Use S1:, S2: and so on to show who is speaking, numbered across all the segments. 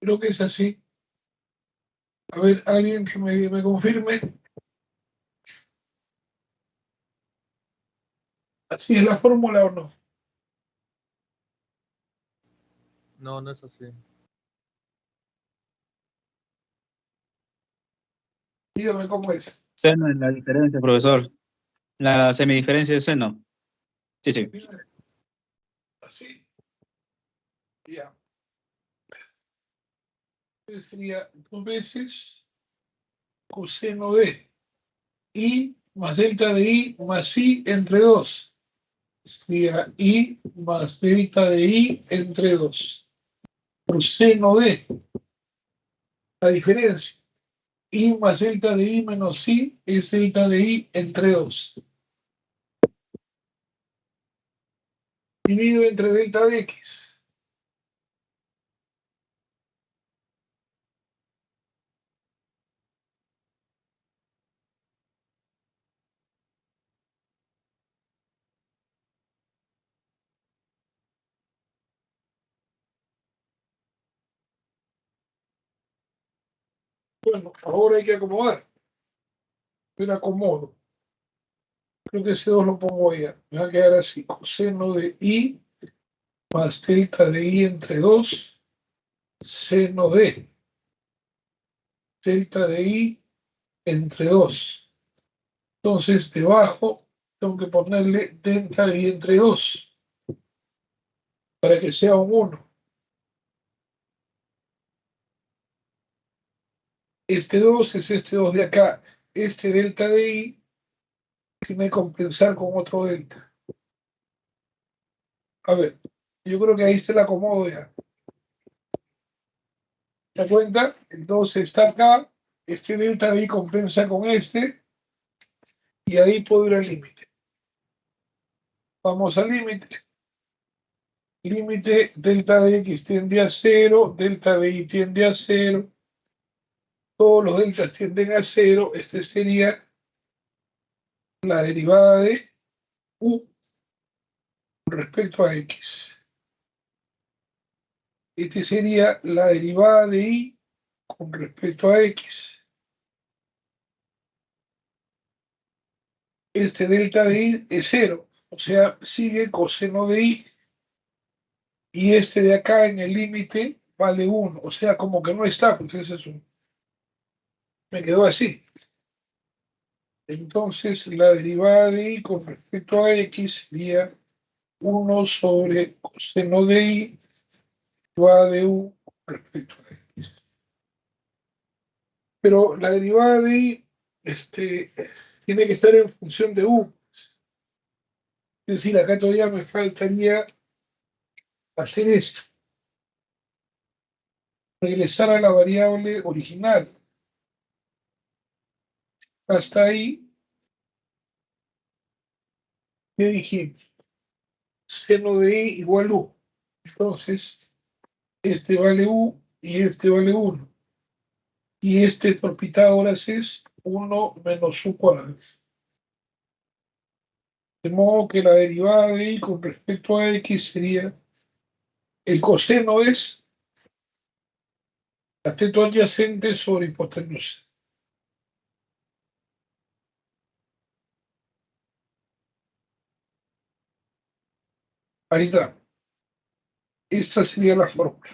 S1: Creo que es así. A ver, alguien que me confirme. ¿Así es la fórmula o no?
S2: No, no es así.
S1: Dígame cómo es.
S3: Seno es la diferencia, profesor. La semidiferencia de seno. Sí, sí.
S1: Así. Ya. Entonces sería 2 veces coseno de I más delta de I más I entre 2. Sería I más delta de I entre 2. Coseno de la diferencia. I más delta de I menos I es delta de I entre 2. Dividido entre delta de X. Bueno, ahora hay que acomodar. Yo la acomodo. Creo que ese 2 lo pongo allá. Me va a quedar así. Coseno de I más delta de I entre 2. Seno de delta de I entre 2. Entonces, debajo tengo que ponerle delta de I entre 2 para que sea un 1. Este 2 es este 2 de acá. Este delta de I tiene que compensar con otro delta. A ver, yo creo que ahí se la acomodo ya. ¿Te das cuenta? El 2 está acá. Este delta de I compensa con este. Y ahí puedo ir al límite. Vamos al límite. Límite delta de X tiende a 0, delta de Y tiende a 0. Todos los deltas tienden a 0. Este sería la derivada de U con respecto a X. Este sería la derivada de Y con respecto a X. Este delta de Y es 0. O sea, sigue coseno de Y. Y este de acá en el límite vale 1. O sea, como que no está, pues ese es un. Me quedó así. Entonces, la derivada de Y con respecto a X sería 1 sobre coseno de Y, derivada de U con respecto a X. Pero la derivada de Y tiene que estar en función de U. Es decir, acá todavía me faltaría hacer esto. Regresar a la variable original. Hasta ahí, ¿qué dijimos? Seno de Y igual U. Entonces, este vale U y este vale 1. Y este por Pitágoras es 1 menos U cuadrado. De modo que la derivada de Y con respecto a X sería el coseno es cateto adyacente sobre hipotenusa. Ahí está. Esta sería la fórmula.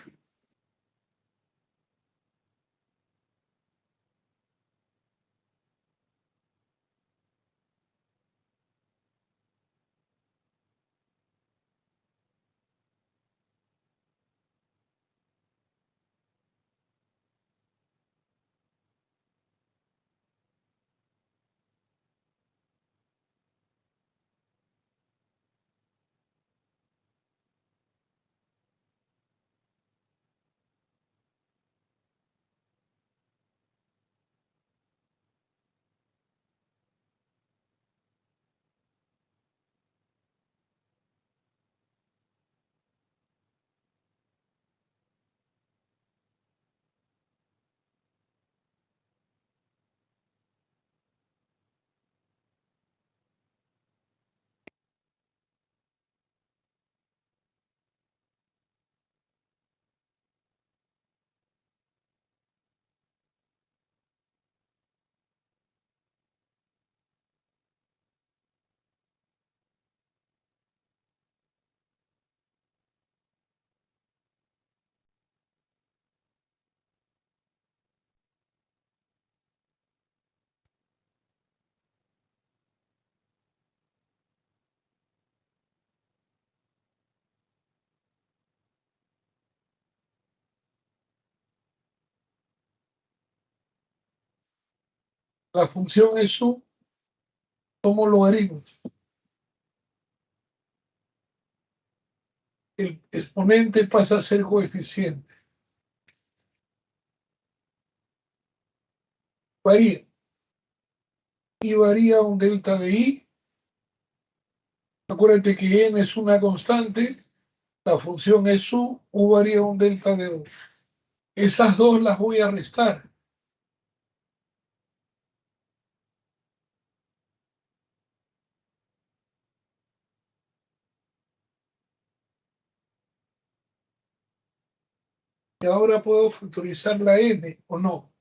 S1: La función es u, tomo logaritmos. El exponente pasa a ser coeficiente. Varía. Y varía un delta de i. Acuérdate que n es una constante. La función es u varía un delta de u. Esas dos las voy a restar. Y ahora puedo factorizar la n, ¿o no?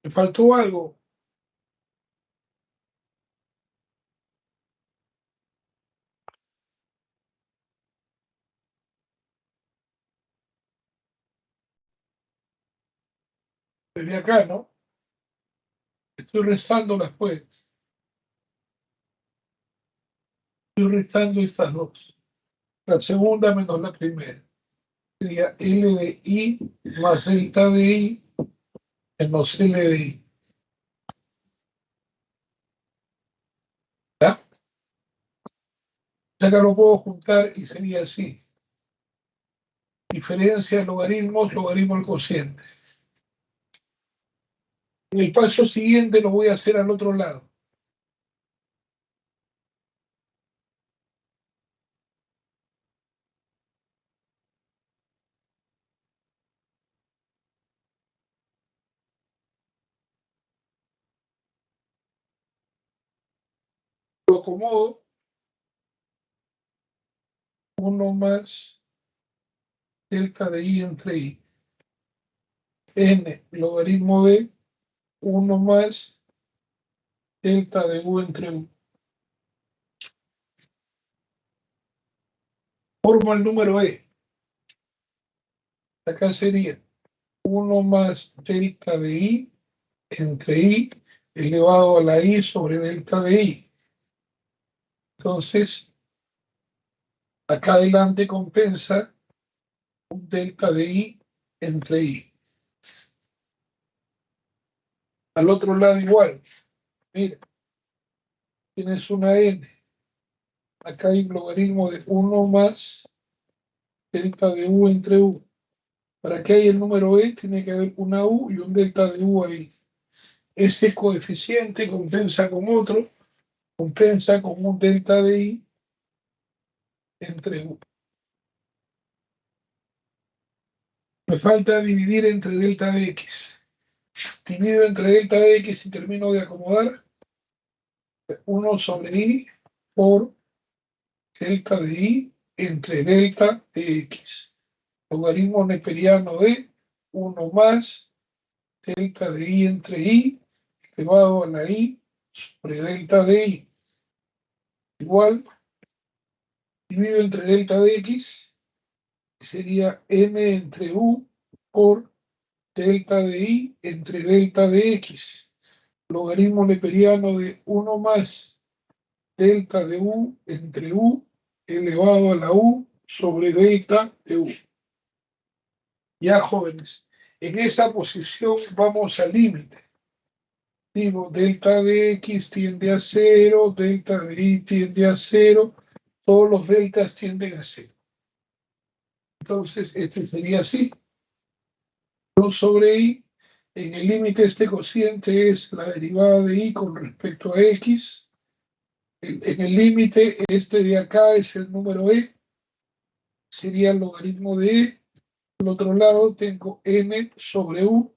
S1: ¿Me faltó algo? Desde acá, ¿no? Estoy restando las pues. Estoy restando estas dos. La segunda menos la primera. Sería L de I más delta de I menos L de I. ¿Ya? Ya que lo puedo juntar y sería así. Diferencia de logaritmos, logaritmo al cociente. En el paso siguiente lo voy a hacer al otro lado. Lo acomodo. 1 más delta de I entre I. N logaritmo de 1 más delta de U entre U. Formo el número E. Acá sería 1 más delta de I entre I elevado a la I sobre delta de I. Entonces, acá adelante compensa un delta de I entre I. Al otro lado igual. Mira, tienes una N. Acá hay un logaritmo de 1 más delta de U entre U. Para que haya el número E tiene que haber una U y un delta de U ahí. Ese coeficiente compensa con otro, compensa con un delta de I entre U. Me falta dividir entre delta de X. Divido entre delta de X y termino de acomodar 1 sobre I por delta de I entre delta de X. Logaritmo neperiano de 1 más delta de I entre I elevado a la I sobre delta de I. Igual, divido entre delta de X, sería N entre U por delta de I entre delta de X. Logaritmo neperiano de 1 más delta de U entre U elevado a la U sobre delta de U. Ya, jóvenes, en esa posición vamos al límite. Digo, delta de X tiende a 0, delta de Y tiende a 0, todos los deltas tienden a 0. Entonces, este sería así. 2 sobre I. En el límite este cociente es la derivada de I con respecto a X. En el límite este de acá es el número E. Sería el logaritmo de E. Al otro lado tengo N sobre U.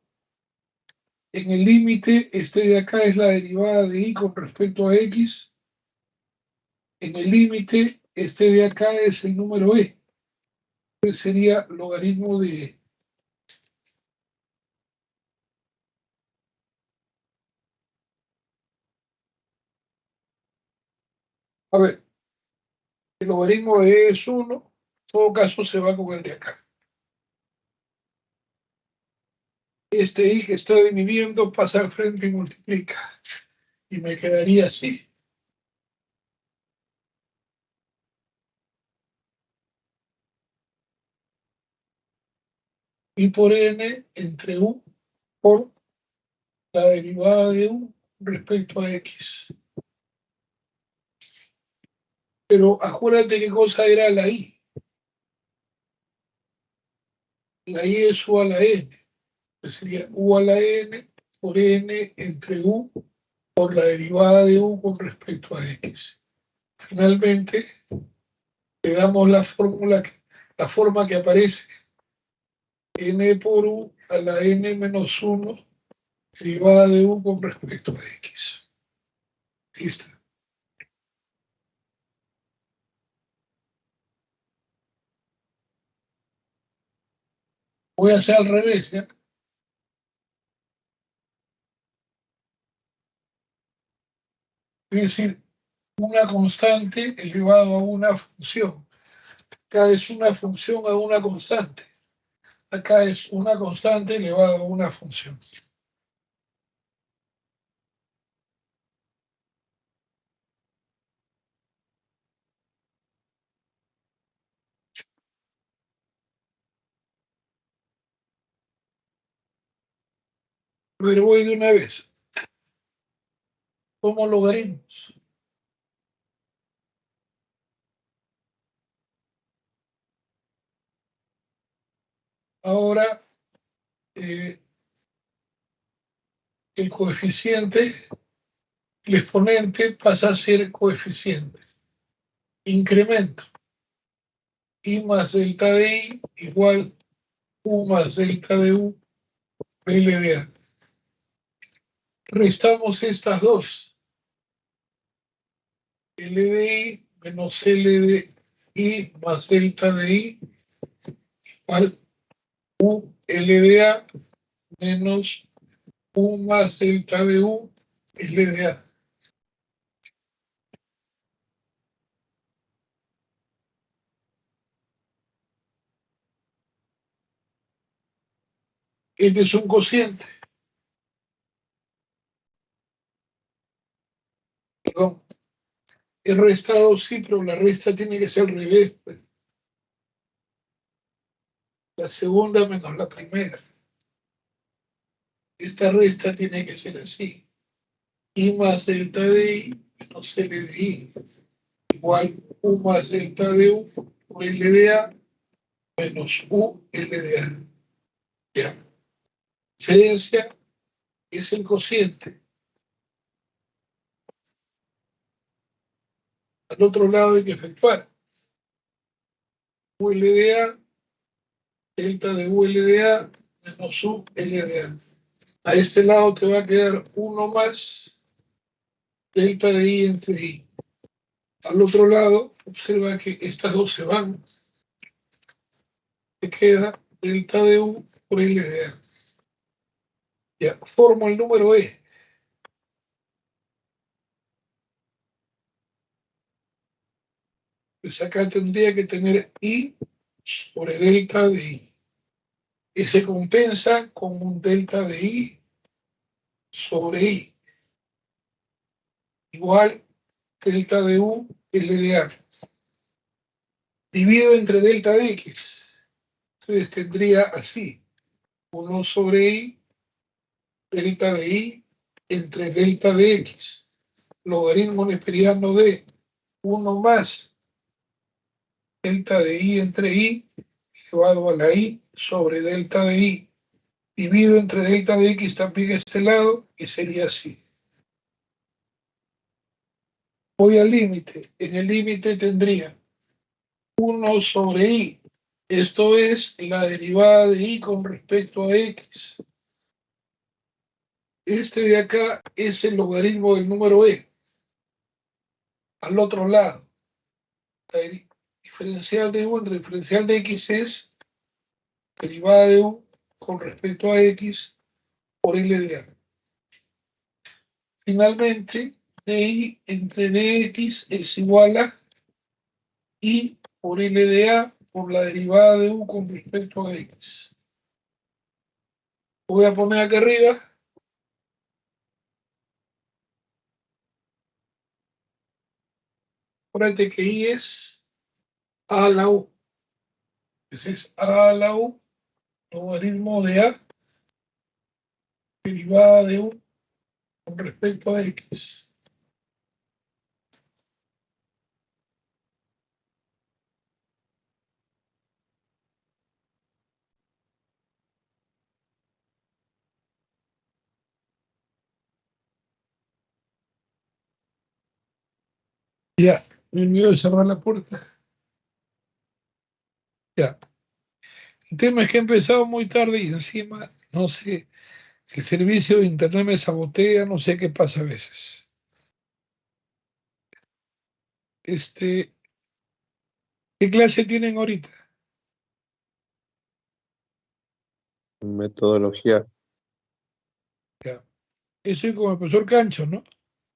S1: En el límite este de acá es la derivada de I con respecto a X. En el límite este de acá es el número E. Sería logaritmo de E. A ver, el logaritmo de E es 1. En todo caso se va con el de acá. Este I que está dividiendo pasa al frente y multiplica. Y me quedaría así. I por N entre U por la derivada de U respecto a X. Pero acuérdate qué cosa era la I. La I es U a la N. Pues sería U a la N por N entre U por la derivada de U con respecto a X. Finalmente, le damos la forma que aparece N por U a la N menos 1 derivada de U con respecto a X. Ahí está. Voy a hacer al revés, ¿ya? Es decir, una constante elevado a una función. Acá es una función a una constante. Acá es una constante elevada a una función. Pero voy de una vez. ¿Cómo logaritmos? Ahora, el coeficiente, el exponente pasa a ser coeficiente. Incremento. I más delta de I igual U más delta de U L de A. Restamos estas dos. L de I menos L de I más delta de I igual U L de A menos U más delta de U L de A. Este es un cociente. Perdón. He restado, sí, pero la resta tiene que ser al revés, pues. La segunda menos la primera. Esta resta tiene que ser así. I más delta de I menos L de I igual U más delta de U por L de A menos U L de A. Ya. Diferencia es el cociente. Al otro lado hay que efectuar. U L de A, delta de U L de A menos U L de A. A este lado te va a quedar 1 más delta de I entre I. Al otro lado, observa que estas dos se van. Te queda delta de U por L de A. Ya, formo el número E. Pues acá tendría que tener I sobre delta de I. Y se compensa con un delta de I sobre I. Igual delta de U L de A. Divido entre delta de X. Entonces tendría así. 1 sobre I, delta de I entre delta de X. Logaritmo neperiano de 1 más delta de I entre I elevado a la I sobre delta de I dividido entre delta de X también a este lado y sería así. Voy al límite. En el límite tendría 1 sobre I. Esto es la derivada de I con respecto a X. Este de acá es el logaritmo del número E. Al otro lado. La diferencial de U entre diferencial de X es derivada de U con respecto a X por L de A. Finalmente, DI entre DX es igual a I por L de A por la derivada de U con respecto a X. Voy a poner acá arriba. Acuérdate que I es A a la U. Ese es A a la U, logaritmo de A, derivada de U con respecto a X. Ya, me olvidó de cerrar la puerta. Ya. El tema es que he empezado muy tarde y encima, no sé, el servicio de internet me sabotea, no sé qué pasa a veces. ¿Qué clase tienen ahorita?
S4: Metodología.
S1: Ya. Eso es con el profesor Cancho, ¿no?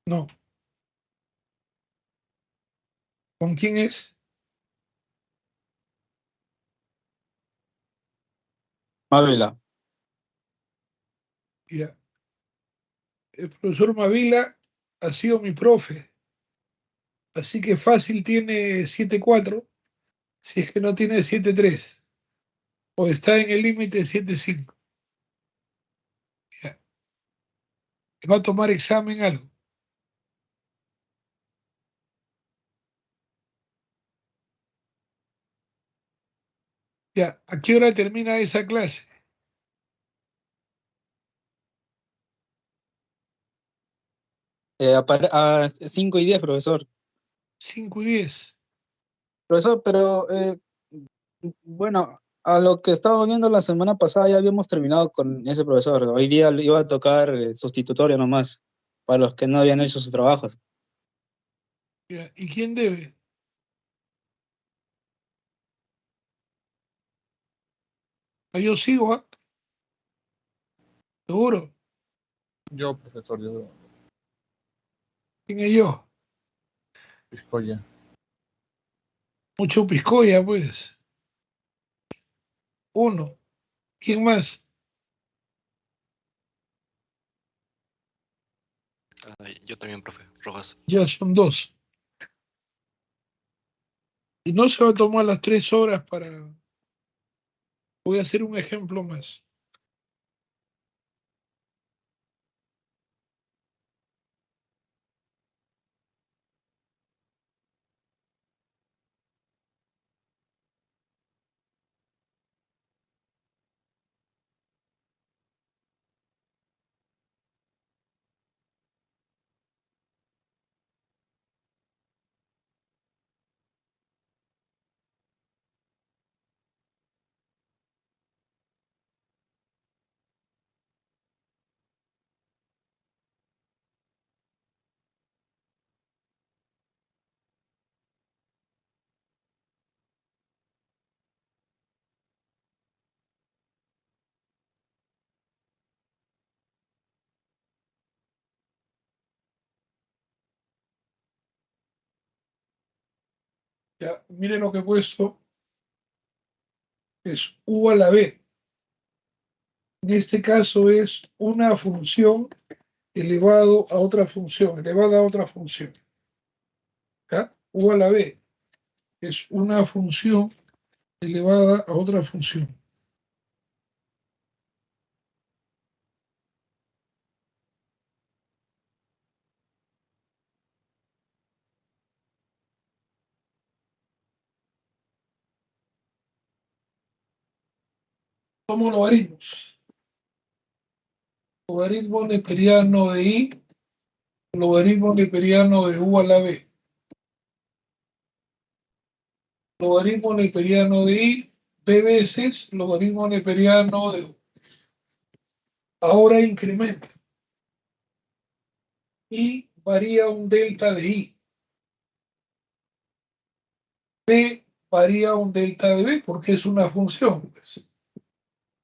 S1: No. ¿Con quién es?
S3: Mávila.
S1: Ya. El profesor Mavila ha sido mi profe, así que fácil tiene 7,4, si es que no tiene 7,3, o está en el límite de 7,5. Ya. Va a tomar examen algo. Ya. ¿A qué hora termina esa clase?
S3: A 5:10, profesor.
S1: 5:10.
S3: Profesor, pero bueno, a lo que estábamos viendo la semana pasada ya habíamos terminado con ese profesor. Hoy día le iba a tocar sustitutorio nomás, para los que no habían hecho sus trabajos.
S1: Ya. ¿Y quién debe? Yo sigo, ¿ah? Seguro.
S2: Yo, profesor, yo,
S1: ¿Quién es yo?
S2: Piscoya.
S1: Mucho piscoya, pues. Uno. ¿Quién más?
S5: Yo también, profe, Rojas.
S1: Ya son dos. Y no se va a tomar las 3 horas para... Voy a hacer un ejemplo más. Ya, miren lo que he puesto. Es U a la B. En este caso es una función elevado a otra función, elevada a otra función. ¿Ya? U a la B es una función elevada a otra función. Somos logaritmos. Logaritmo neperiano de I, logaritmo neperiano de U a la B. Logaritmo neperiano de I, B veces logaritmo neperiano de U. Ahora incrementa. I varía un delta de I. B varía un delta de B porque es una función, pues.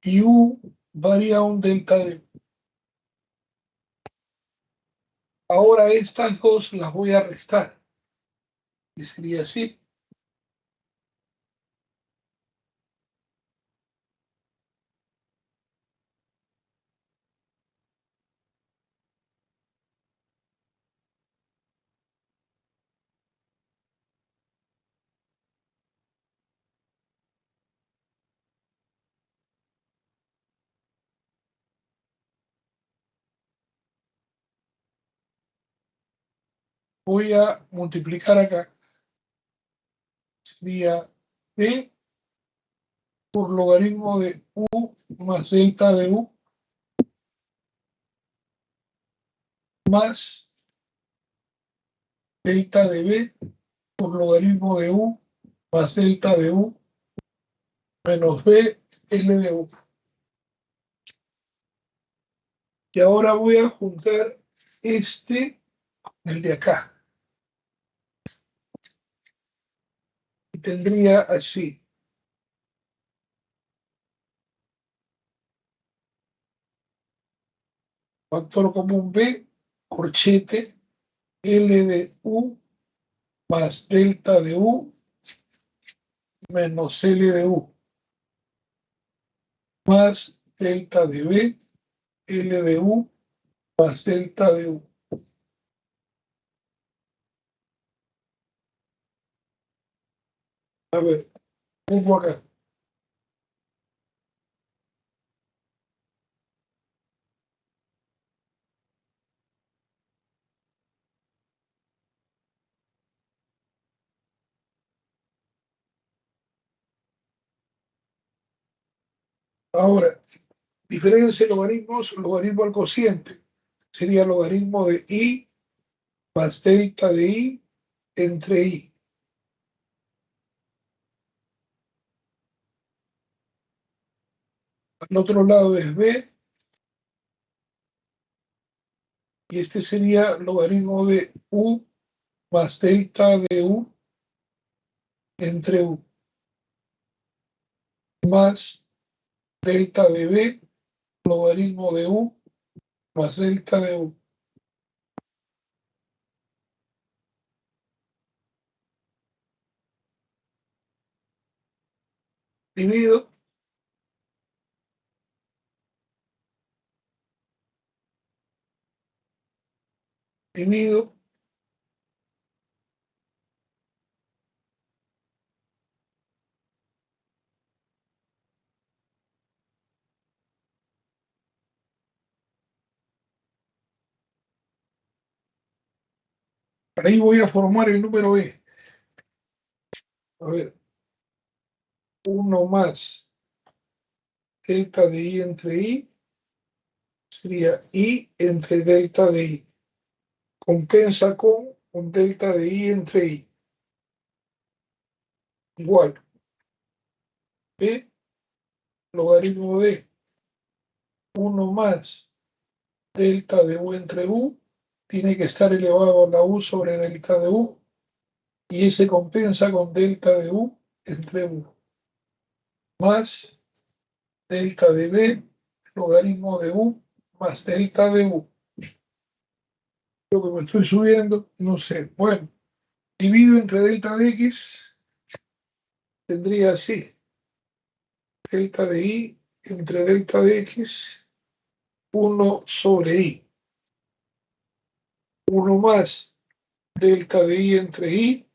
S1: Y U varía un delta de U. Ahora estas dos las voy a restar. Y sería así. voy a multiplicar acá. Sería D por logaritmo de U más delta de U más delta de B por logaritmo de U más delta de U menos B L de U. Y ahora voy a juntar este con el de acá. Y tendría así. Factor común B, corchete, L de U más delta de U menos L de U más delta de B, L de U más delta de U. A ver, pongo acá. Ahora, diferencia de logaritmos, logaritmo al cociente. Sería logaritmo de I más delta de I entre I. Al otro lado es B. Y este sería logaritmo de U más delta de U entre U. Más delta de B, logaritmo de U más delta de U. Divido. Divido. Ahí voy a formar el número B. A ver, 1 más delta de I entre I sería I entre delta de I. Compensa con un delta de I entre I. Igual. B, logaritmo de 1 más delta de U entre U, tiene que estar elevado a la U sobre delta de U, y ese compensa con delta de U entre U, más delta de B, logaritmo de U, más delta de U. Lo que me estoy subiendo, no sé. Bueno, divido entre delta de X, tendría así. Delta de I entre delta de X, 1 sobre I. 1 más delta de I entre I,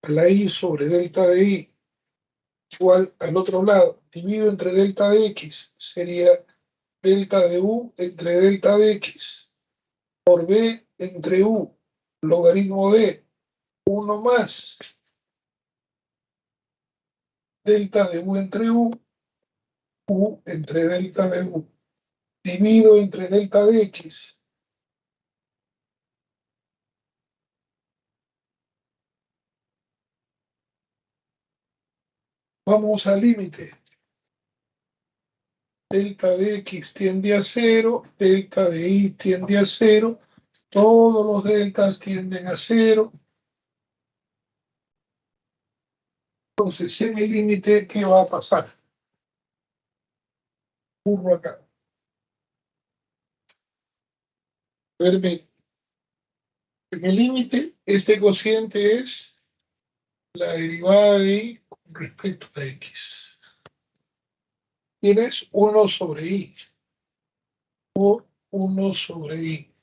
S1: a la I sobre delta de I, igual al otro lado, divido entre delta de X, sería delta de U entre delta de X, por B entre U, logaritmo de 1 más delta de U entre U, U entre delta de U, divido entre delta de X. Vamos al límite. Delta de X tiende a 0, delta de Y tiende a 0, todos los deltas tienden a 0. Entonces, en el límite, ¿qué va a pasar? Burro acá. Verme. En el límite, este cociente es la derivada de Y con respecto a X. Tienes 1 sobre Y por 1 sobre Y.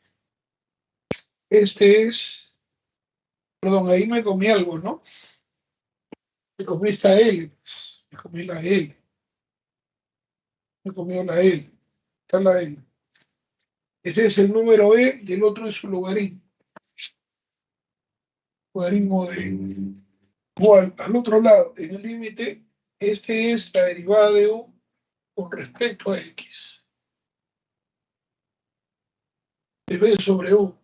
S1: Este es, perdón, ahí me comí algo, ¿no? Me comí esta L, me comí la L, me comí la L, está la L. Ese es el número E y el otro es su logaritmo. logaritmo de igual al otro lado, en el límite, este es la derivada de u con respecto a x. De b sobre u.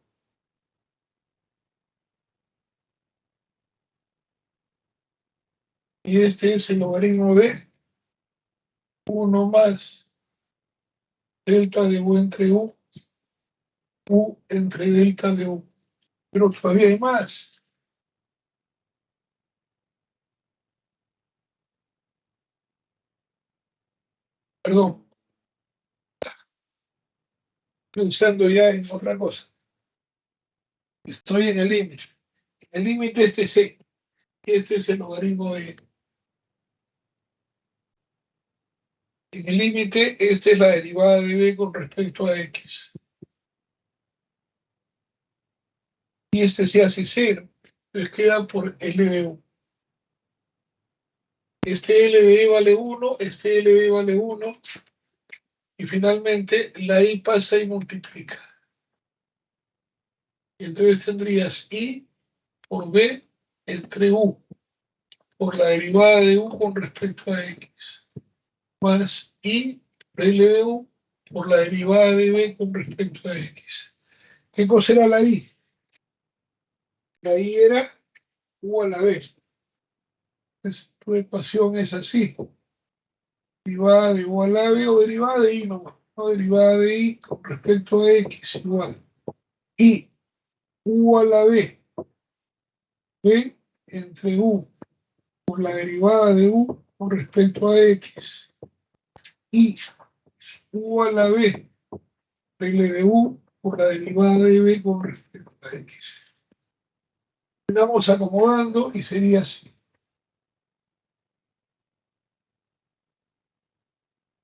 S1: Y este es el logaritmo de 1 más delta de u entre u entre delta de u. Pero todavía hay más. Perdón. Pensando ya en otra cosa. Estoy en el límite. El límite este es el logaritmo de. En el límite, esta es la derivada de b con respecto a x. Y este se hace 0. Entonces queda por L de u. Este L de e vale 1, este L de vale 1. Y finalmente la i pasa y multiplica. Y entonces tendrías i por b entre u por la derivada de u con respecto a x. Más i por L de u por la derivada de b con respecto a x. ¿Qué cosa era la i? La i era u a la b. Entonces, tu ecuación es así. Derivada de u a la b o derivada de i nomás. No, derivada de i con respecto a x igual. I u a la b. B entre u por la derivada de u con respecto a x. Y u a la b. L de u por la derivada de b con respecto a x. Estamos acomodando y sería así.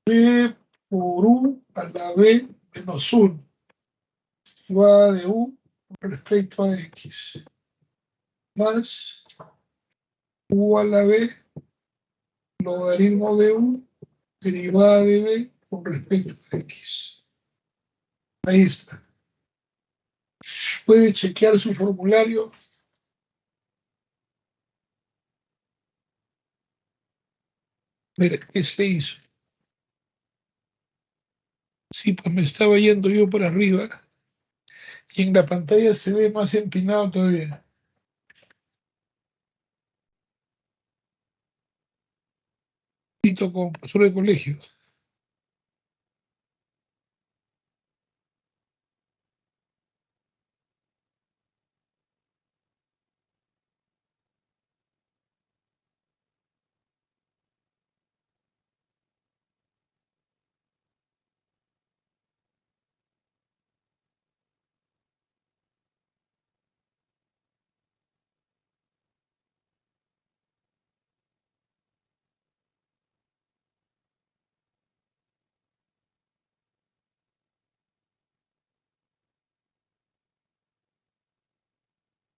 S1: B por u a la b menos 1. Derivada de u con respecto a x. Más u a la b logaritmo de u derivada de b con respecto a x. Ahí está. Puede chequear su formulario. Mira, ¿qué se hizo? Sí, pues me estaba yendo yo por arriba y en la pantalla se ve más empinado todavía. Cito como profesor de colegio.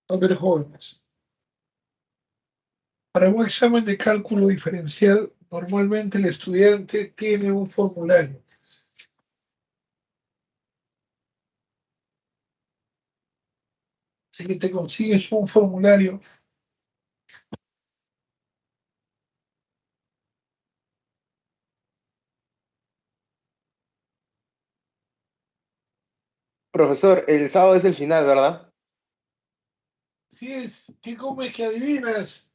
S1: A ver, jóvenes. Para un examen de cálculo diferencial, normalmente el estudiante tiene un formulario. Así que te consigues un formulario.
S4: Profesor, el sábado es el final, ¿verdad?
S1: Si es, ¿qué comes que adivinas?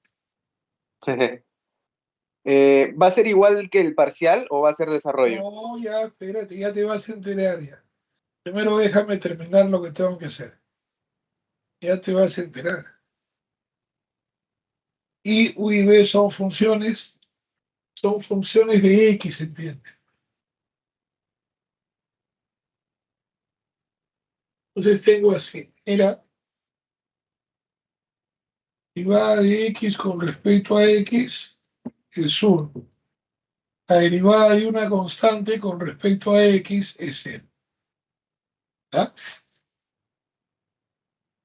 S4: ¿Va a ser igual que el parcial o va a ser desarrollo?
S1: No, ya, espérate, ya te vas a enterar ya. Primero déjame terminar lo que tengo que hacer. Ya te vas a enterar. Y u y b son funciones de x, ¿entiendes? Entonces tengo así, era derivada de x con respecto a x es 1. La derivada de una constante con respecto a x es 0. ¿Ah?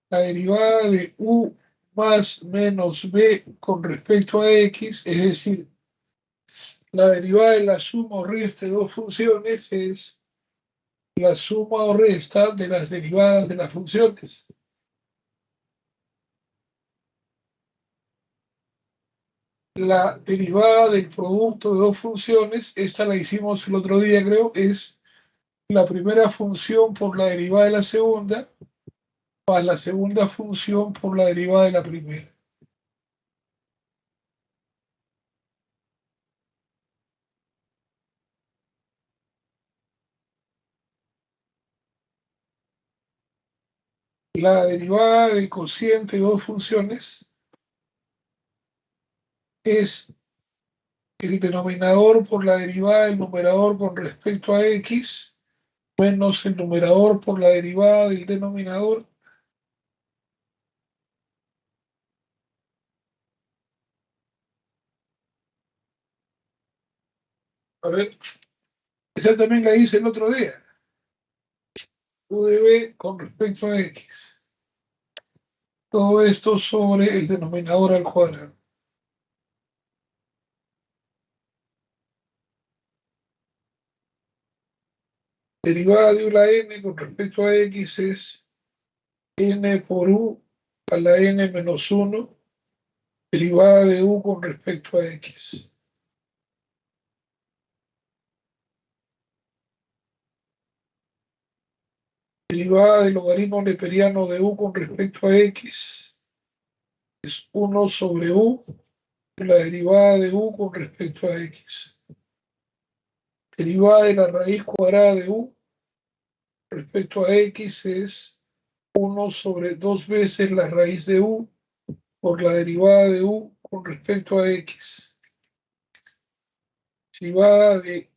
S1: La derivada de u más menos b con respecto a x, es decir, la derivada de la suma o resta de dos funciones es la suma o resta de las derivadas de las funciones. La derivada del producto de dos funciones, esta la hicimos el otro día, creo, es la primera función por la derivada de la segunda, más la segunda función por la derivada de la primera. La derivada del cociente de dos funciones es el denominador por la derivada del numerador con respecto a x, menos el numerador por la derivada del denominador. A ver, esa también la hice el otro día. U de b con respecto a x. Todo esto sobre el denominador al cuadrado. Derivada de u la n con respecto a x es n por u a la n menos 1, derivada de u con respecto a x. Derivada del logaritmo neperiano de u con respecto a x es 1 sobre u, la derivada de u con respecto a x. Derivada de la raíz cuadrada de u respecto a x es 1 sobre 2 veces la raíz de u por la derivada de u con respecto a x. Derivada de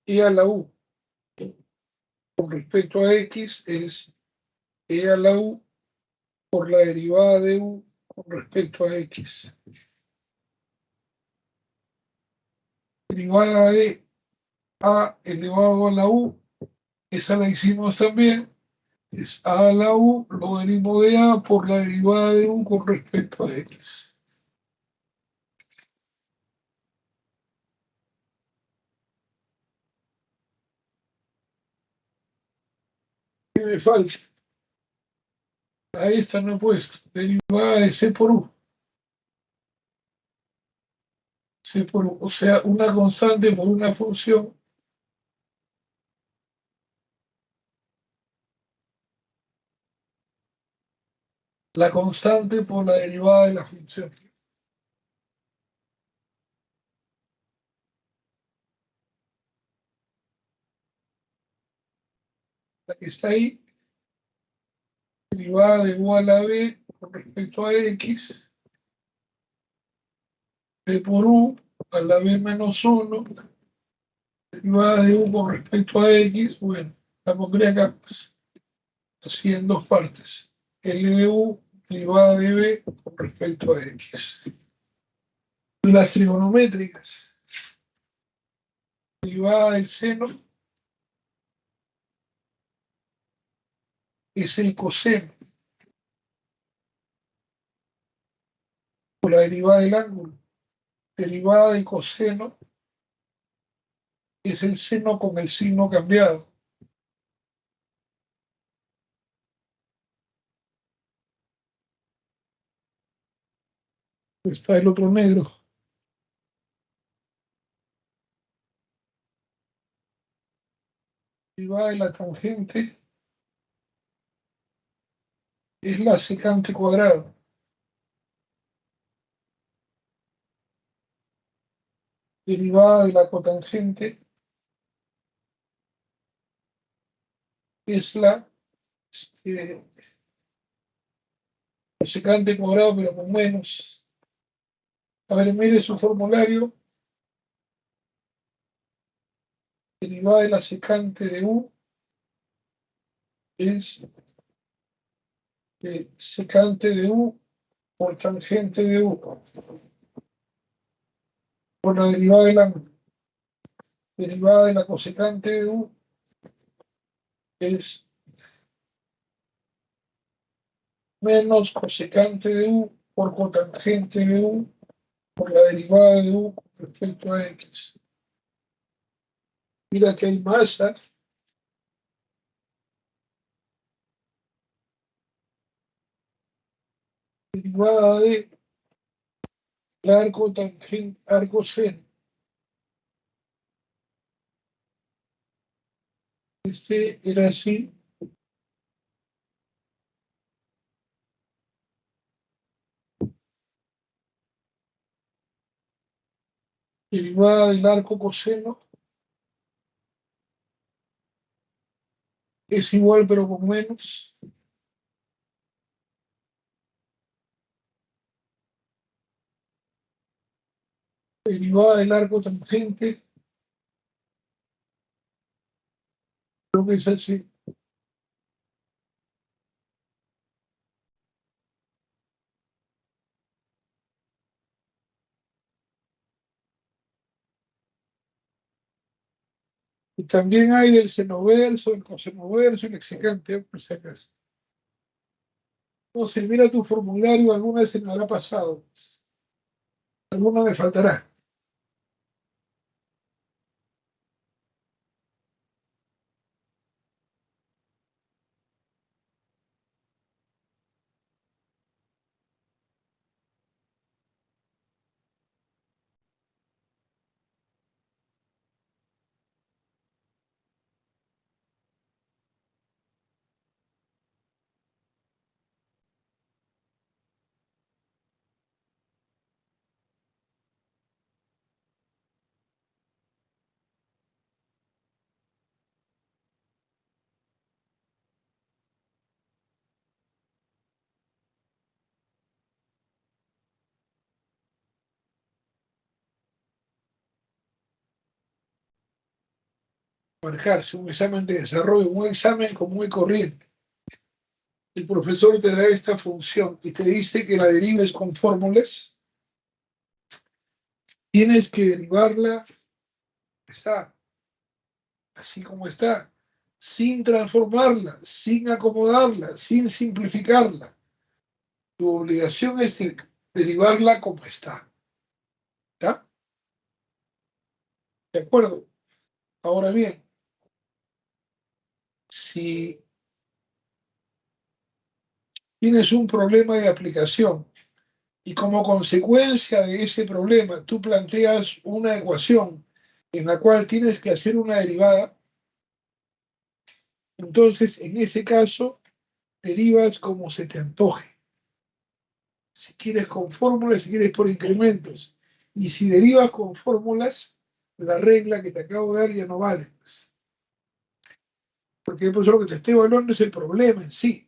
S1: e a la u con respecto a x es e a la u por la derivada de u con respecto a x. Derivada de a elevado a la u, esa la hicimos también, es a la u logaritmo de a por la derivada de u con respecto a x. ¿Qué me falta? A esta no he puesto. Derivada de c por u. C por u. O sea, una constante por una función. La constante por la derivada de la función. La que está ahí. Derivada de u a la b con respecto a x. B por u a la b menos 1. Derivada de u con respecto a x. Bueno, la pondré acá, pues, así en dos partes. L de u derivada de b con respecto a x. Las trigonométricas. Derivada del seno es el coseno. O la derivada del ángulo. Derivada del coseno es el seno con el signo cambiado. Está el otro negro. Derivada de la tangente es la secante cuadrado. Derivada de la cotangente es la secante cuadrado, pero con menos. A ver, mire su formulario. Derivada de la secante de u es secante de u por tangente de u. Por la derivada del ángulo. Derivada de la cosecante de u es menos cosecante de u por cotangente de u por la derivada de u con respecto a x. Mira que hay masa. Derivada de el arco tangente, arco seno. Este era así. Derivada del arco coseno es igual pero con menos. Derivada del arco tangente, creo que es así. Y también hay el senoverso, el cosenoverso, el exsecante, por si acaso. No sé, mira tu formulario, alguna vez se me habrá pasado. Alguna me faltará. Marcarse un examen de desarrollo, un examen común y corriente. El profesor te da esta función y te dice que la derives con fórmulas. Tienes que derivarla, está, así como está, sin transformarla, sin acomodarla, sin simplificarla. Tu obligación es derivarla como está. ¿Está? ¿De acuerdo? Ahora bien, si tienes un problema de aplicación y como consecuencia de ese problema tú planteas una ecuación en la cual tienes que hacer una derivada, entonces en ese caso derivas como se te antoje. Si quieres con fórmulas, si quieres por incrementos. Y si derivas con fórmulas, la regla que te acabo de dar ya no vale. Porque por eso lo que te estoy evaluando es el problema en sí,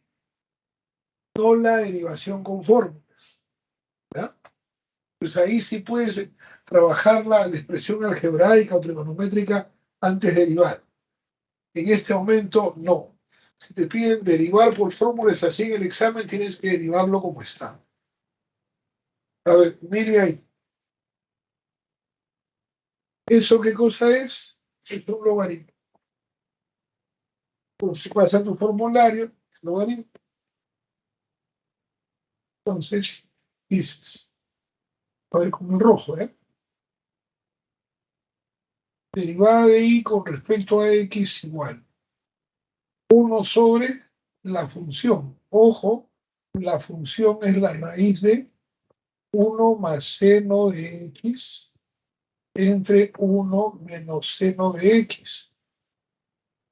S1: no la derivación con fórmulas. ¿Ya? Pues ahí sí puedes trabajar la expresión algebraica o trigonométrica antes de derivar. En este momento, no. Si te piden derivar por fórmulas así en el examen, tienes que derivarlo como está. A ver, mire ahí. ¿Eso qué cosa es? Es un logaritmo. Pues si pasa tu formulario, logaritmo. Entonces, dices, a ver con el rojo, ¿eh? Derivada de y con respecto a x igual 1 sobre la función. Ojo, la función es la raíz de 1 más seno de x entre 1 menos seno de x.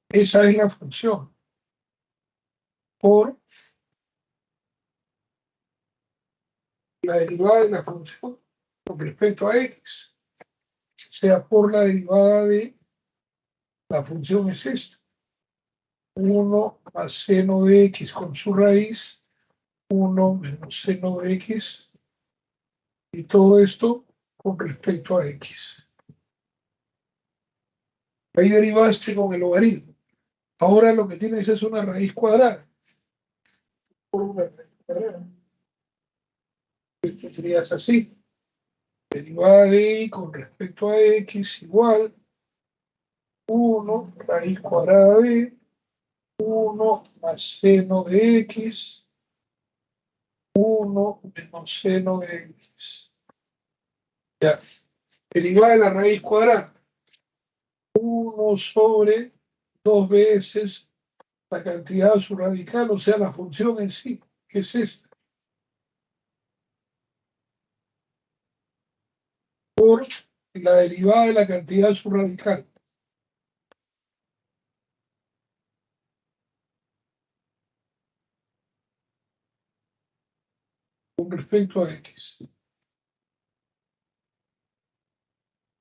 S1: Esa es la función. Por la derivada de la función con respecto a x. O sea, por la derivada de la función es esta. 1 más seno de x con su raíz, 1 menos seno de x, y todo esto con respecto a x. Ahí derivaste con el logaritmo. Ahora lo que tienes es una raíz cuadrada. Por una raíz cuadrada. Esto serías así. Derivada de y con respecto a x igual 1 raíz cuadrada de 1 más seno de x, 1 menos seno de x. Ya. Derivada de la raíz cuadrada. 1 sobre 2 veces la cantidad de su radical, o sea, la función en sí, que es esta. por la derivada de la cantidad subradical. Con respecto a X.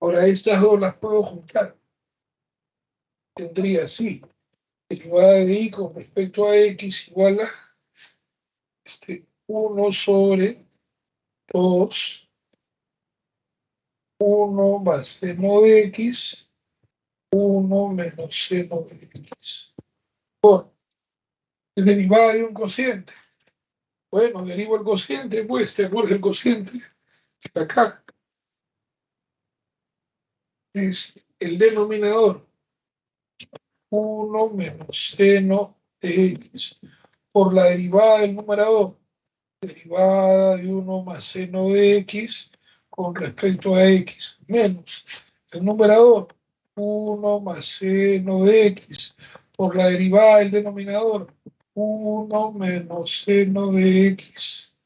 S1: Ahora, estas dos las puedo juntar. Tendría así, derivada de Y con respecto a X igual a 1 sobre 2, 1 más seno de X, 1 menos seno de X. Por, es derivada de un cociente. Bueno, derivo el cociente, pues, ¿te acuerdas del cociente? Acá es el denominador, 1 menos seno de X, por la derivada del numerador, derivada de 1 más seno de X con respecto a X, menos el numerador, 1 más seno de X, por la derivada del denominador, 1 menos seno de X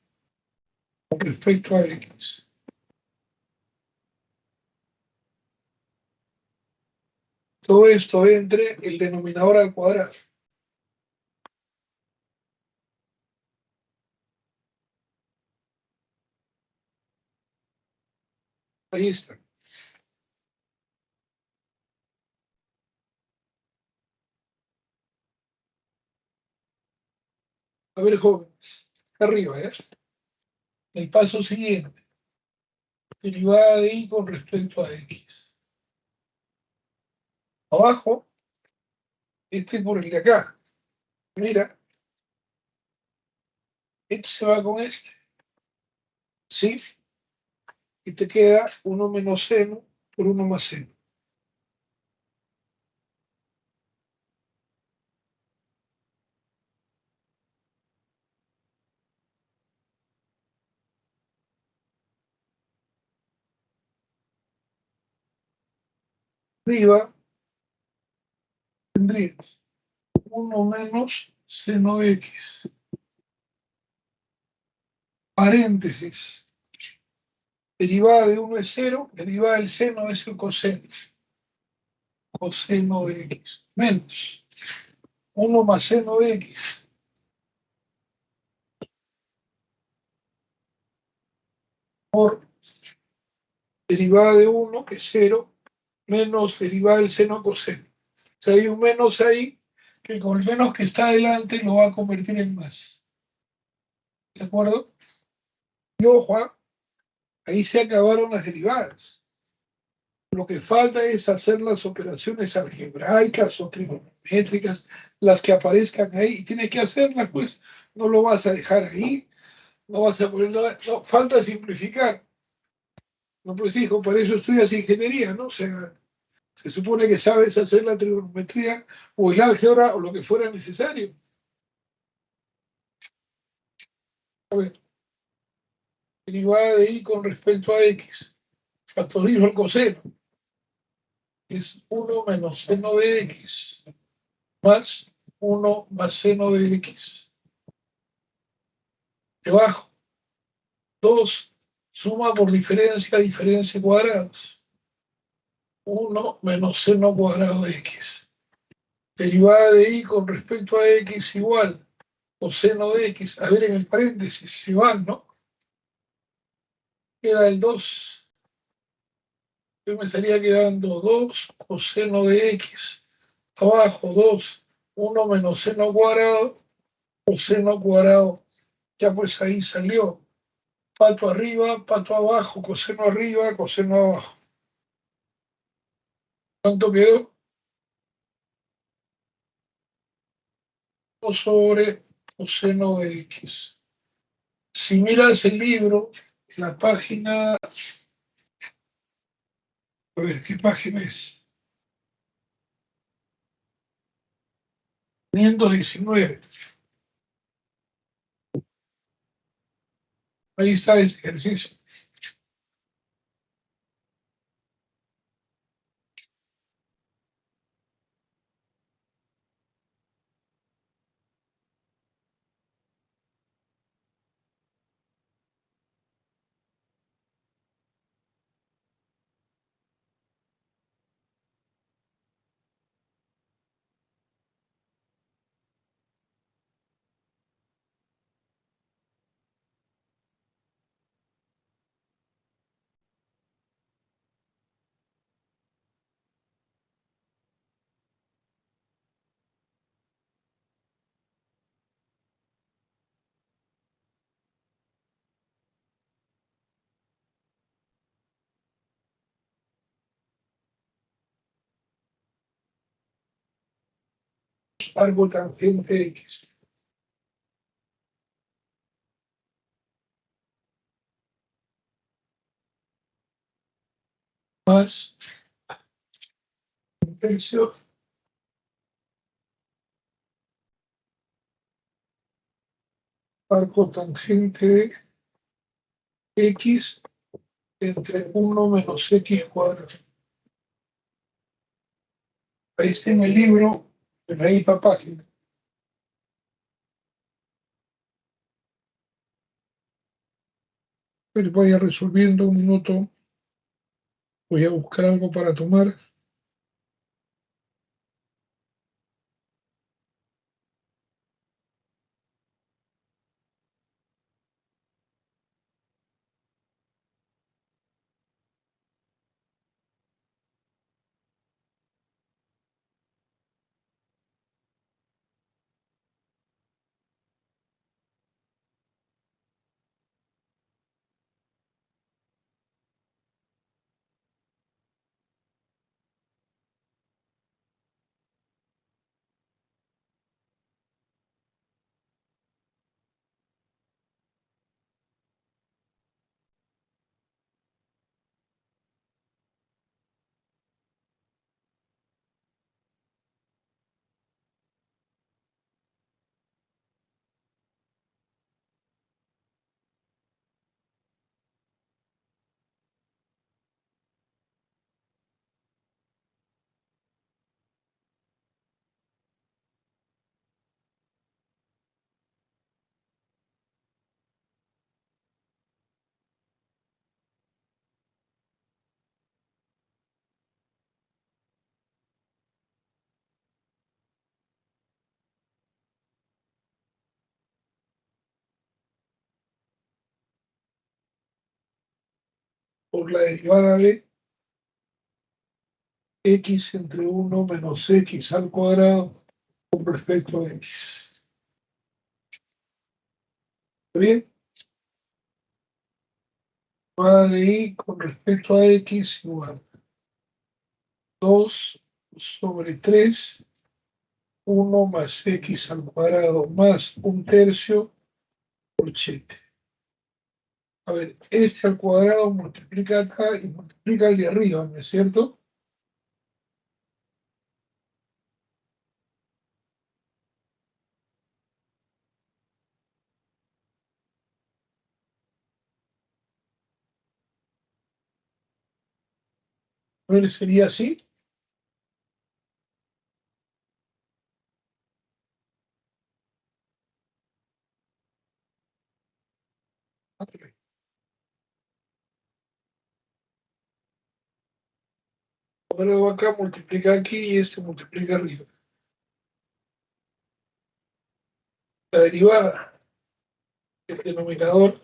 S1: con respecto a X. Todo esto entre el denominador al cuadrado. Ahí está. A ver, jóvenes, arriba, ¿eh? El paso siguiente, derivada de Y con respecto a X. Abajo, por el de acá. Mira, este se va con este, ¿sí? Y te queda 1 menos seno por 1 más seno. Arriba tendrías 1 menos seno de X. Paréntesis. Derivada de 1 es 0, derivada del seno es el coseno. Coseno de X. Menos 1 más seno de X. Por derivada de 1, que es 0, menos derivada del seno coseno. O sea, hay un menos ahí que con el menos que está adelante lo va a convertir en más. ¿De acuerdo? Y ojo, ahí se acabaron las derivadas. Lo que falta es hacer las operaciones algebraicas o trigonométricas, las que aparezcan ahí, y tienes que hacerlas, pues no lo vas a dejar ahí, no vas a poner nada, no, falta simplificar. No, pues hijo, para eso estudias ingeniería, ¿no? O sea, se supone que sabes hacer la trigonometría o el álgebra o lo que fuera necesario. A ver, derivada de Y con respecto a X, factorizo el coseno, es 1 menos seno de X, más 1 más seno de X. Debajo, 2 suma por diferencia, diferencia cuadrados. 1 menos seno cuadrado de X. Derivada de Y con respecto a X igual coseno de X. A ver, en el paréntesis, si van, ¿no? Queda el 2. Yo me estaría quedando 2 coseno de X. Abajo, 2, 1 menos seno cuadrado, coseno cuadrado. Ya pues ahí salió. Pato arriba, pato abajo, coseno arriba, coseno abajo. ¿Cuánto quedó? 2 sobre coseno de X. Si miras el libro, la página, a ver, ¿qué página es? 519. Ahí está ese ejercicio. arco tangente X. Más un tercio arco tangente X entre 1 menos X cuadrado. Ahí está en el libro, en la misma página. Pero vaya resolviendo un minuto. Voy a buscar algo para tomar. Por la derivada de X entre 1 menos X al cuadrado con respecto a X. ¿Bien? Derivada de Y con respecto a X igual 2 sobre 3, 1 más X al cuadrado más un tercio por 7. A ver, este al cuadrado multiplica acá y multiplica el de arriba, ¿no es cierto? A ver, sería así. Ahora acá multiplica aquí y este multiplica arriba. La derivada, el denominador,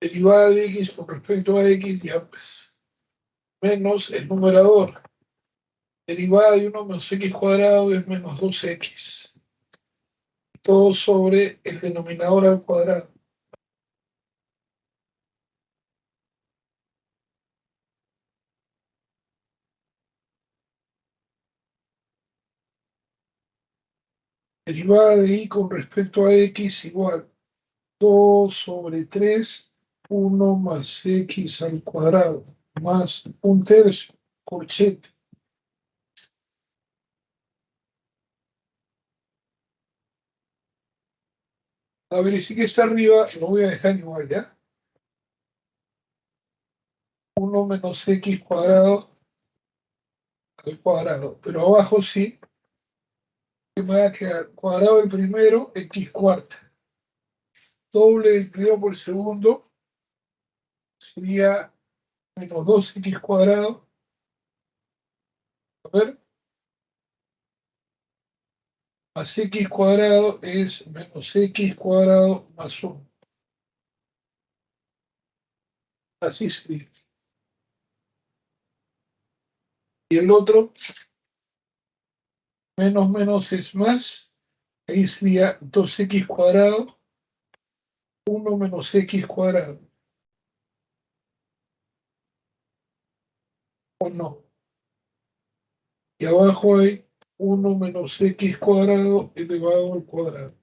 S1: derivada de X con respecto a X, ya pues, menos el numerador. Derivada de 1 menos X cuadrado es menos 2X. Todo sobre el denominador al cuadrado. Derivada de Y con respecto a X igual 2 sobre 3, 1 más X al cuadrado, más un tercio, corchete. A ver, y si que está arriba, lo voy a dejar igual, ¿ya? 1 menos X cuadrado al cuadrado, pero abajo sí, que me va a quedar cuadrado el primero, X cuarta. Doble del primero por el segundo sería menos 2X cuadrado. A ver, más X cuadrado es menos X cuadrado más 1. Así sería. Y el otro, menos menos es más, ahí sería 2X cuadrado, 1 menos X cuadrado. ¿O no? Y abajo hay 1 menos x cuadrado elevado al cuadrado.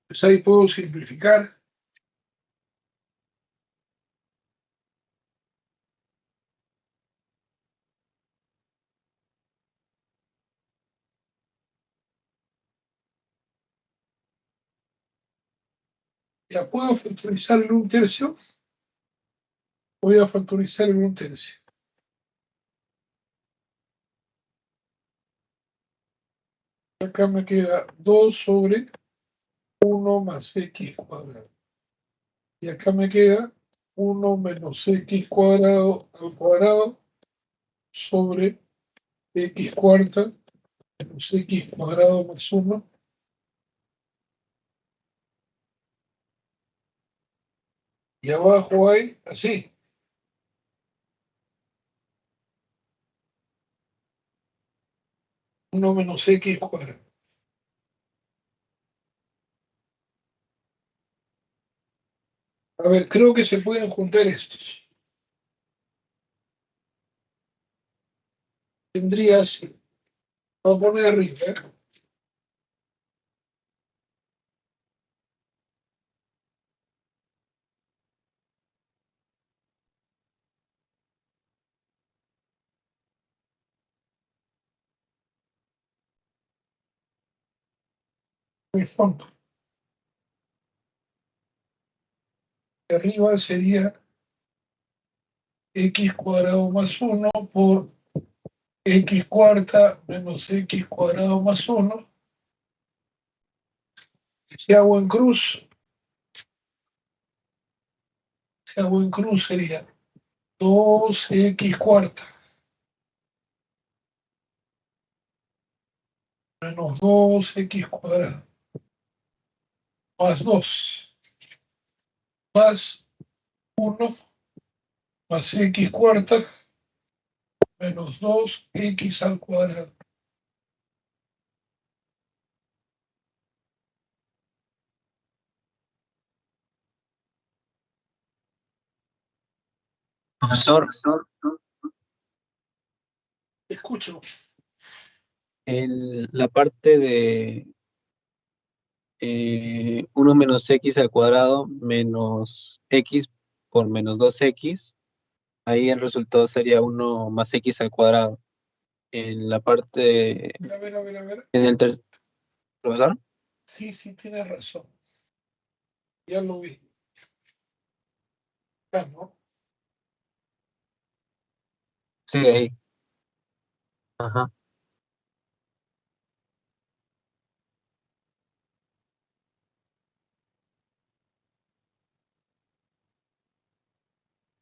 S1: Pues ahí puedo simplificar. Ya puedo factorizar el 1/3. Voy a factorizar el 1/3. Acá me queda 2 sobre 1 más x cuadrado. Y acá me queda 1 menos x cuadrado al cuadrado sobre x cuarta menos x cuadrado más 1. Y abajo hay así. Uno menos x cuadrado. A ver, creo que se pueden juntar estos. Tendría así. Voy a poner arriba, ¿eh? El fondo. De arriba sería x cuadrado más 1 por x cuarta menos x cuadrado más 1. Si hago en cruz sería 2x cuarta menos 2x cuadrado más 2 más 1 más x cuarta menos 2x al cuadrado.
S3: Profesor,
S1: Escucho.
S3: la parte de 1 menos x al cuadrado menos x por menos 2x, ahí el resultado sería 1 más x al cuadrado. En la parte,
S1: A ver.
S3: en el tercer, profesor,
S1: Sí, tienes razón. Ya lo vi. Ah, ¿no?
S3: sí, ahí. Ajá.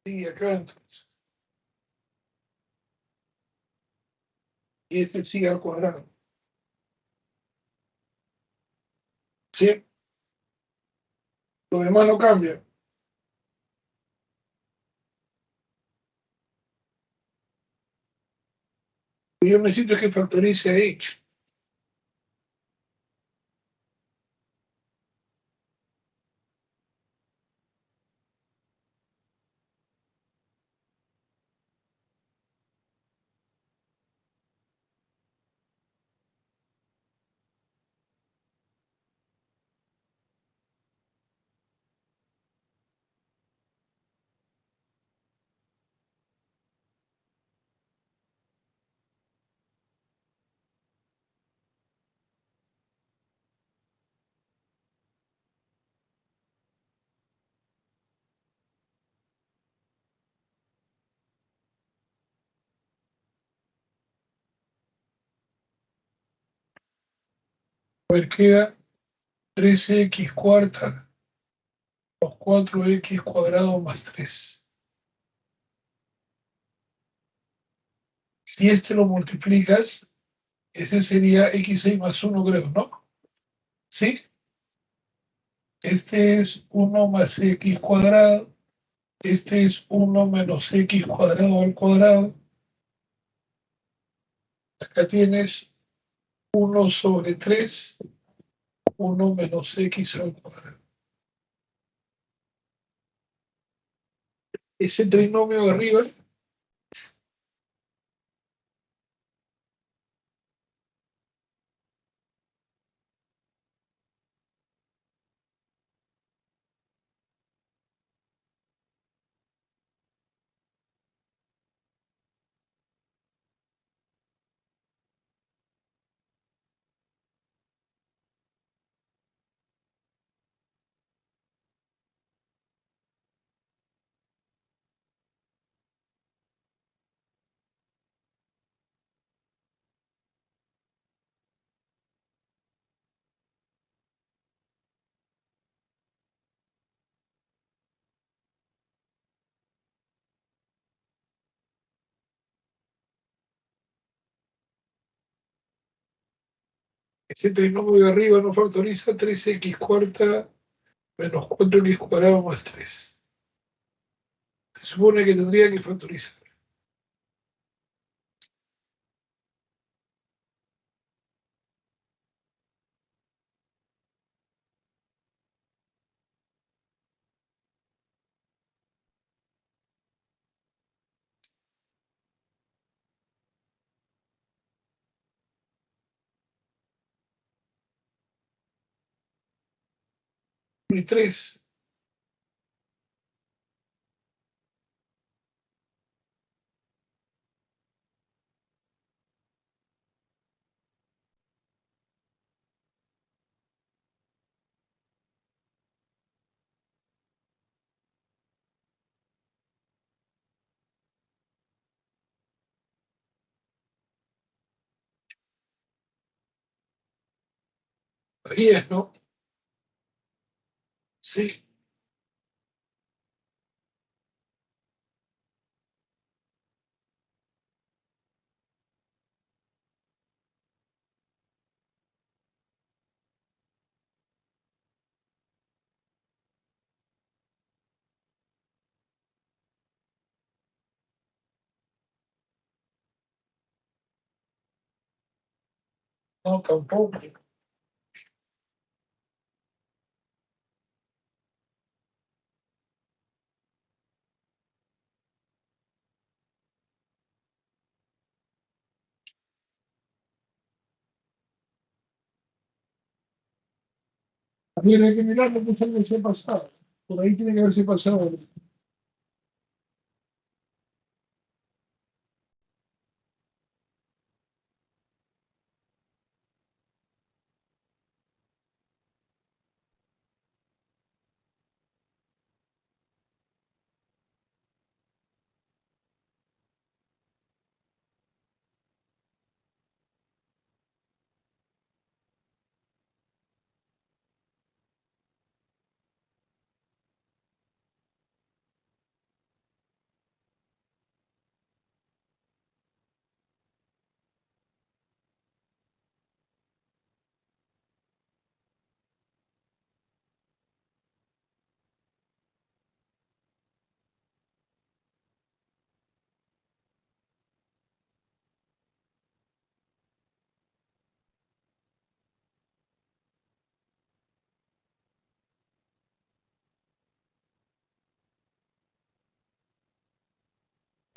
S1: Sí, acá entonces. Y este sigue al cuadrado. Sí, lo demás no cambia. Yo necesito que factorice ahí. Pues queda 13x cuarta más 4x cuadrado más 3. Si este lo multiplicas, ese sería x6 más 1, creo, ¿no? ¿Sí? Este es 1 más x cuadrado. Este es 1 menos x cuadrado al cuadrado. Acá tienes 1 sobre 3, 1 menos x al cuadrado. Ese trinomio de arriba Este trinomio de arriba nos factoriza 3x cuarta menos 4x cuadrado más 3. Se supone que tendría que factorizar. Y 3. Ahí es, ¿no? Sí. No, tampoco. También hay que mirar lo que se ha pasado. Por ahí tiene que haberse pasado.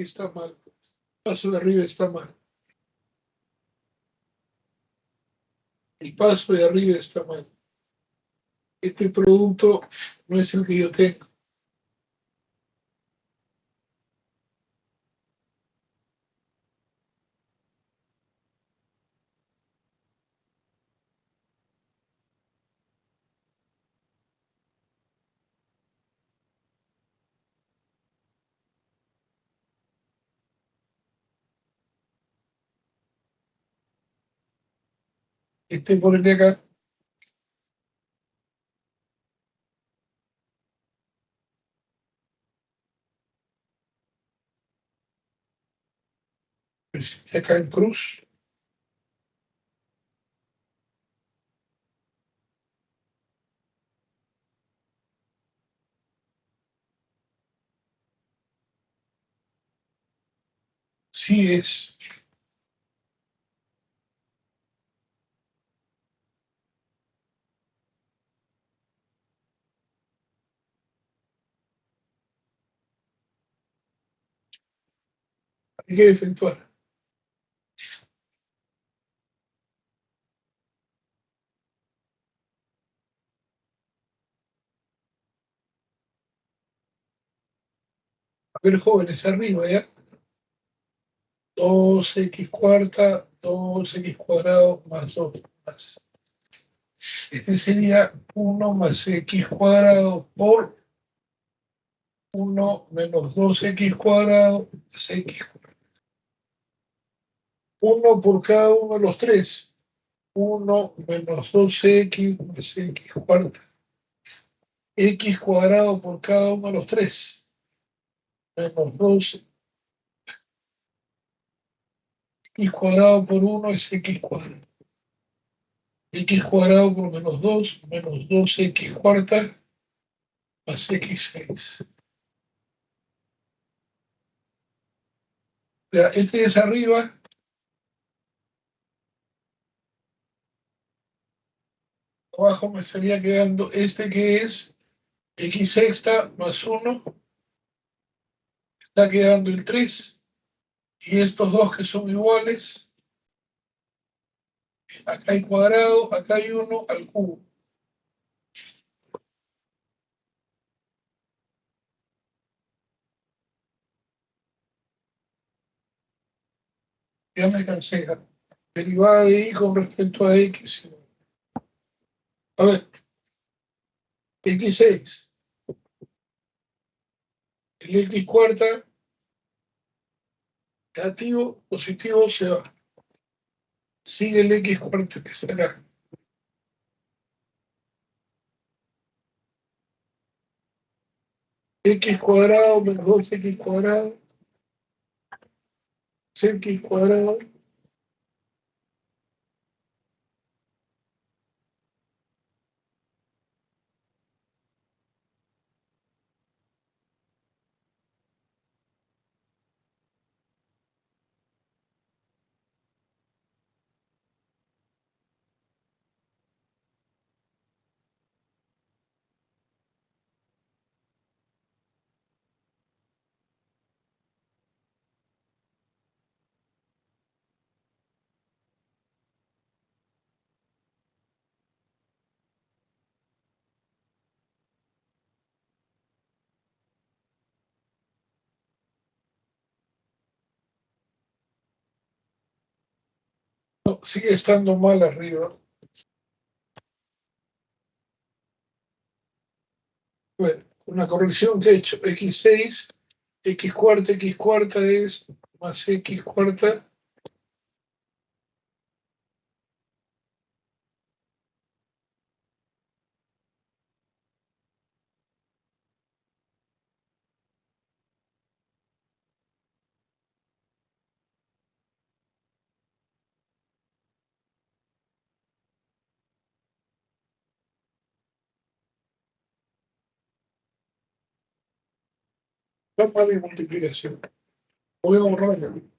S1: Está mal. El paso de arriba está mal. El paso de arriba está mal. Este producto no es el que yo tengo. Este por el de acá. Este acá en cruz. Sí es. Hay que efectuar. A ver, jóvenes, arriba, ¿ya? 2x cuarta, 2x cuadrado más 2 más. Este sería 1 más x cuadrado por 1 menos 2x cuadrado más x. 1 por cada uno de los tres. 1 menos 2x más x cuarta. X cuadrado por cada uno de los tres. Menos 2 x cuadrado por 1 es x cuadrado. X cuadrado por menos 2x cuarta más x6. Ya, este es arriba. Abajo me estaría quedando este que es x sexta más 1, está quedando el 3, y estos dos que son iguales, acá hay cuadrado, acá hay 1 al cubo. Ya me cansé. Derivada de y con respecto a x. A ver, x6, el x cuarta, negativo, positivo, se va. Sigue el x cuarta que está acá. X cuadrado menos 2x cuadrado, x cuadrado, no, sigue estando mal arriba. Bueno, una corrección que he hecho, x6, x cuarta es más x cuarta, está mal en multiplicación. Voy a borrarlo.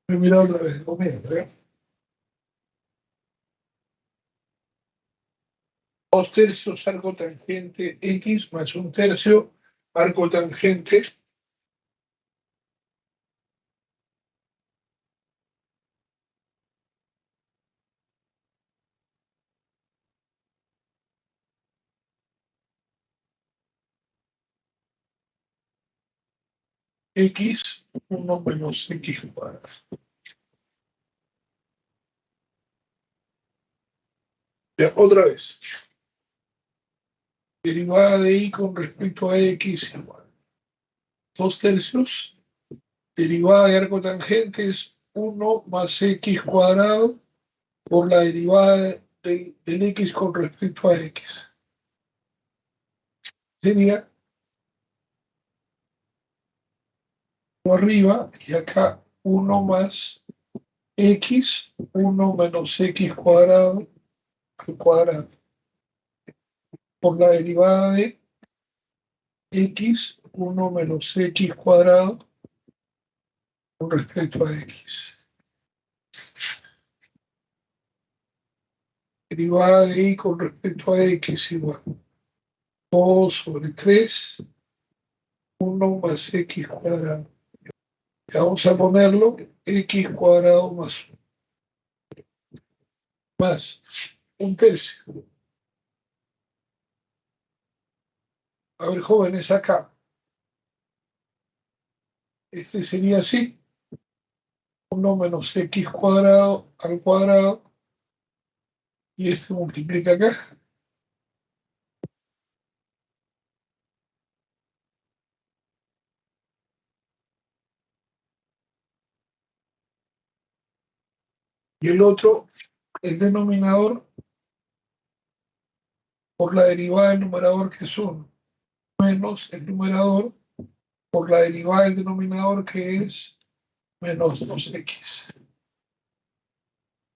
S1: Voy a mirar otra vez, comienzo, ¿eh? 2 tercios arco tangente x más 1 tercio arco tangente x 1 menos x cuadrado. Ya, otra vez. Derivada de y con respecto a x igual 2 tercios. Derivada de arco tangente es 1 más x cuadrado por la derivada del x con respecto a x. Sería arriba y acá 1 más x, 1 menos x cuadrado al cuadrado por la derivada de x, 1 menos x cuadrado con respecto a x. Derivada de y con respecto a x igual 2 sobre 3, 1 más x cuadrado. Ya vamos a ponerlo x cuadrado más 1 tercio. A ver, jóvenes, acá. Este sería así. 1 menos x cuadrado al cuadrado y este multiplica acá. Y el otro, el denominador, por la derivada del numerador, que es 1, menos el numerador por la derivada del denominador, que es menos 2x,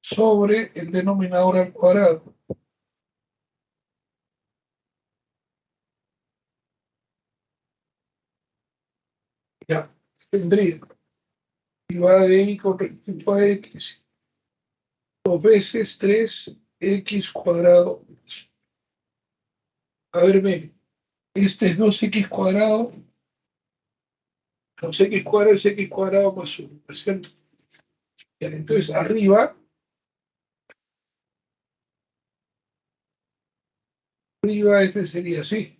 S1: sobre el denominador al cuadrado. Ya, tendría derivada de y con respecto a x, 2 veces 3x cuadrado. A ver, miren, este es 2x cuadrado, 2x cuadrado es x cuadrado más 1, ¿no es cierto? Bien, entonces arriba este sería así.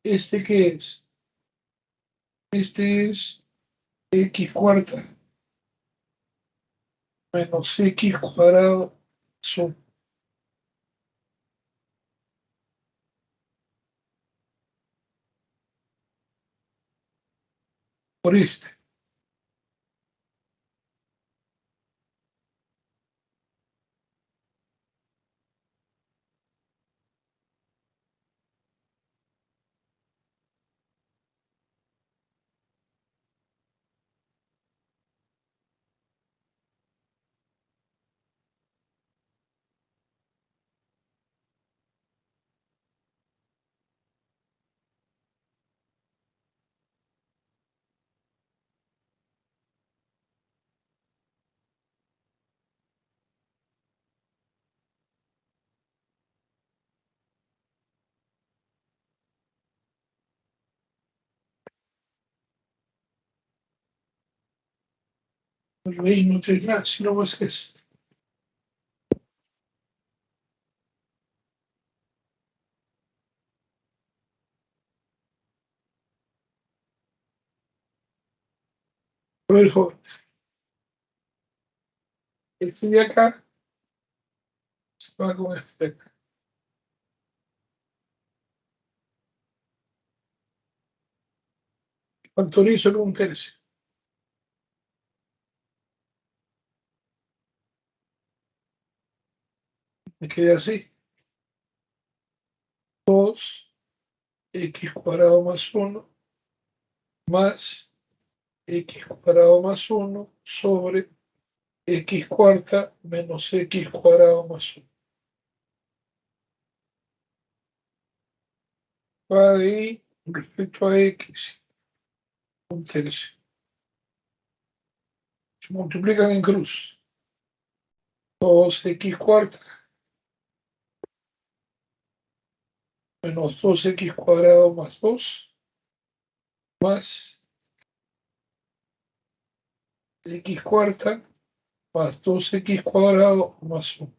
S1: Este ¿qué es? Este es x cuarta menos x cuadrado son por este. El rey no tiene nada, sino más que esto. A ver, jóvenes, este de acá se va con este de acá. Factorizo en un tercio. Me queda así. 2x cuadrado más 1 más x cuadrado más 1 sobre x cuarta menos x cuadrado más 1. Va de y respecto a x, un tercio. Se multiplican en cruz. 2x cuarta menos 2x cuadrado más 2 más x cuarta más 2x cuadrado más 1.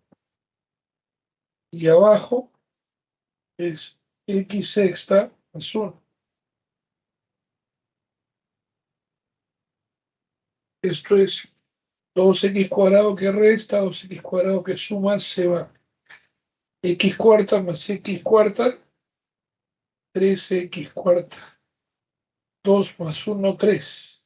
S1: Y abajo es x sexta más 1. Esto es 2x cuadrado que resta, 2x cuadrado que suma, se va. X cuarta más x cuarta, 3x cuarta. 2 más 1, 3.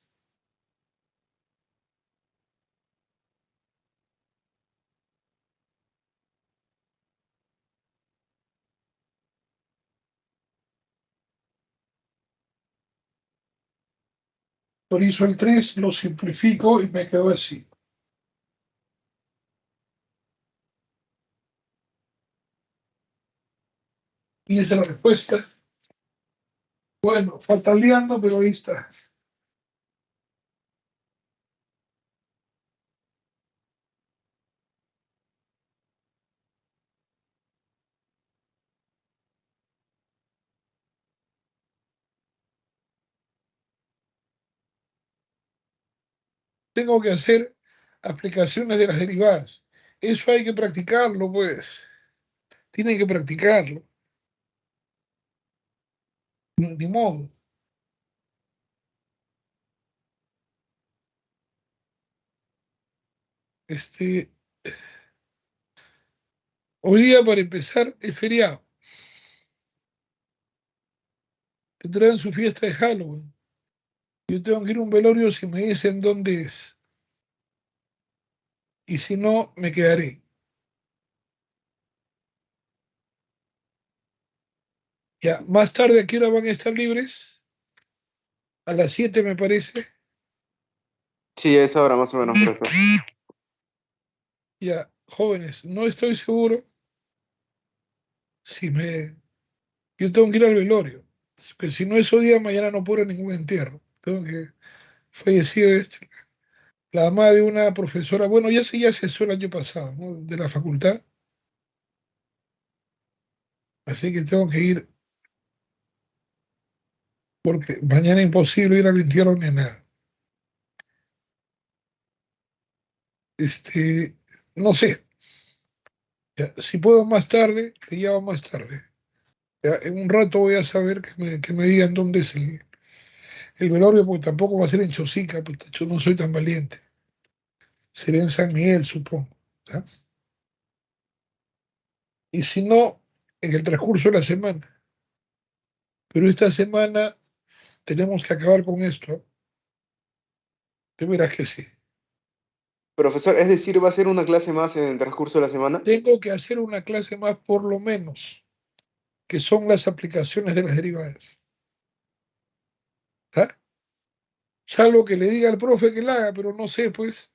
S1: Por eso el 3 lo simplifico y me quedó así. Y esa es la respuesta. Bueno, fataleando, pero ahí está. Tengo que hacer aplicaciones de las derivadas. Eso hay que practicarlo, pues. Tienen que practicarlo. Ni modo. Hoy día, para empezar, es feriado. Tendrán su fiesta de Halloween. Yo tengo que ir a un velorio si me dicen dónde es. Y si no, me quedaré. Ya, más tarde, ¿a qué hora van a estar libres? A las 7 me parece.
S4: Sí, a esa hora más o menos, profesor.
S1: Ya, jóvenes, no estoy seguro si me... Yo tengo que ir al velorio. Que si no es hoy día, mañana no puedo ir a ningún entierro. Tengo que... Fallecido la mamá de una profesora, bueno, ya se hizo el año pasado, ¿no? De la facultad. Así que tengo que ir porque mañana es imposible ir al entierro ni nada. No sé, ya, si puedo más tarde, te llamo más tarde. Ya, en un rato voy a saber que me digan dónde es el velorio, porque tampoco va a ser en Chosica, pues yo no soy tan valiente. Sería en San Miguel, supongo. ¿Ya? Y si no, en el transcurso de la semana. Pero esta semana tenemos que acabar con esto. Te verás que sí.
S4: Profesor, es decir, ¿va a ser una clase más en el transcurso de la semana?
S1: Tengo que hacer una clase más por lo menos, que son las aplicaciones de las derivadas. ¿Ah? Salvo que le diga al profe que la haga, pero no sé, pues,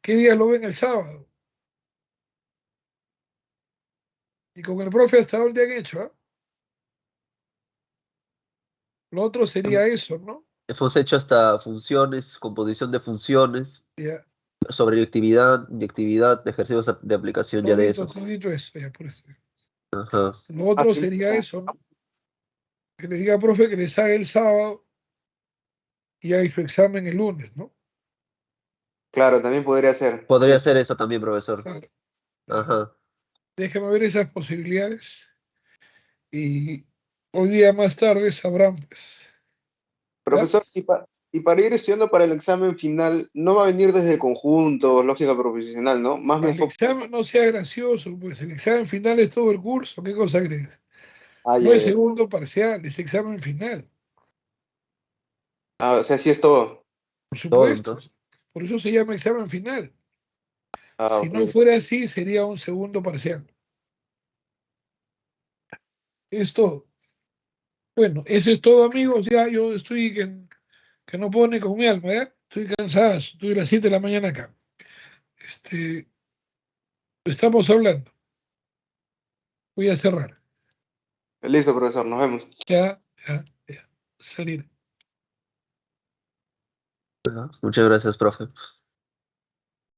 S1: qué día lo ven el sábado. Y con el profe hasta dónde han hecho, ¿ah? Lo otro sería eso, ¿no?
S6: Hemos hecho hasta funciones, composición de funciones,
S1: Ya,
S6: sobre actividad, ejercicios de aplicación ya de eso.
S1: todito eso, ya por eso.
S6: Ajá.
S1: Lo otro
S4: Así
S1: sería
S4: empieza.
S1: eso, ¿no? Que le diga al profe que les haga el sábado y haga su examen el lunes, ¿no?
S4: Claro, también podría ser.
S6: Podría
S4: Sí.
S6: ser eso también, profesor.
S1: Claro.
S6: Ajá.
S1: Déjame ver esas posibilidades y hoy día más tarde sabrán, pues. ¿Ya?
S4: Profesor, y para ir estudiando para el examen final, no va a venir desde el conjunto, lógica profesional, ¿no? Más me
S1: El
S4: enfoco.
S1: examen no sea gracioso, pues el examen final es todo el curso, ¿qué cosa crees?
S4: Ah,
S1: No
S4: ya,
S1: es
S4: ya.
S1: segundo parcial, es examen final,
S4: Ah, o sea, sí es todo.
S1: por
S6: Todo
S1: supuesto.
S6: entonces.
S1: Por eso se llama examen final.
S4: Ah,
S1: Si
S4: ok.
S1: no fuera así, sería un segundo parcial. Es todo. Bueno, eso es todo, amigos. Ya yo estoy que no puedo ni con mi alma, ¿ya? Estoy cansado, estoy a las 7 de la mañana acá. Estamos hablando. Voy a cerrar.
S4: Listo, profesor, nos vemos.
S1: Ya, ya. Salir.
S6: Ajá. Muchas gracias, profe.